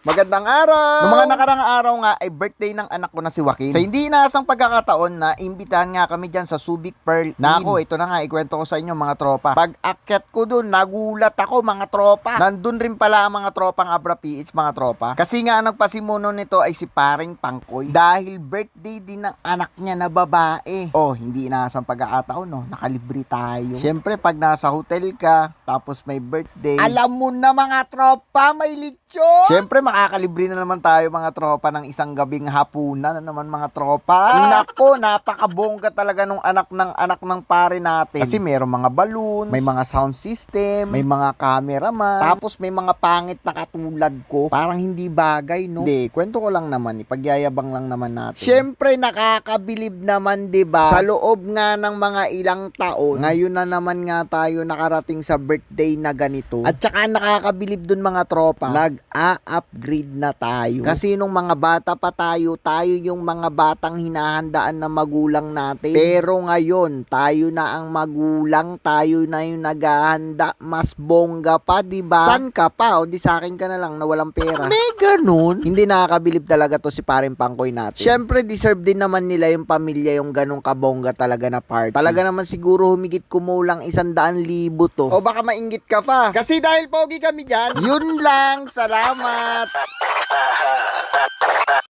Magandang araw! Noong mga nakarang araw nga ay birthday ng anak ko na si Joaquin. Sa hindi inaasang pagkakataon na imbitahan nga kami dyan sa Subic Pearl. Nako, ito na nga, ikwento ko sa inyo mga tropa. Pag akyat ko dun, nagulat ako mga tropa. Nandun rin pala ang mga tropang Abra PH mga tropa. Kasi nga ang nagpasimuno nito ay si paring Pangkoy. Dahil birthday din ng anak niya na babae. Oh, hindi inaasang pagkakataon no, nakalibre tayo. Siyempre pag nasa hotel ka, tapos may birthday, alam mo na mga tropa, may lechon! Siyempre makakalibre na naman tayo mga tropa ng isang gabing hapunan na naman mga tropa. Nako, napakabongga talaga nung anak ng pare natin. Kasi merong mga balloons, may mga sound system, may mga cameraman, tapos may mga pangit na katulad ko. Parang hindi bagay, no? Hindi, kwento ko lang naman, ipagyayabang lang naman natin. Siyempre, nakakabilib naman, 'di ba? Sa loob nga ng mga ilang taon, ngayon na naman nga tayo nakarating sa birthday na ganito. At saka nakakabilib dun mga tropa, nag-a-upgrade na tayo. Kasi nung mga bata pa tayo yung mga batang hinahandaan na magulang natin. Pero ngayon, tayo na ang magulang, tayo na yung naghahanda, mas bongga pa, 'di ba? San ka pa? O di sa akin ka na lang na walang pera. May ganun. Hindi nakakabilib talaga to si paring Pangkoy natin. Siyempre, deserve din naman nila yung pamilya yung ganung kabongga talaga na party. Talaga naman siguro humigit kumulang 100,000 to. O baka mainggit ka pa. Kasi dahil pogi kami dyan. Yun lang. Salamat.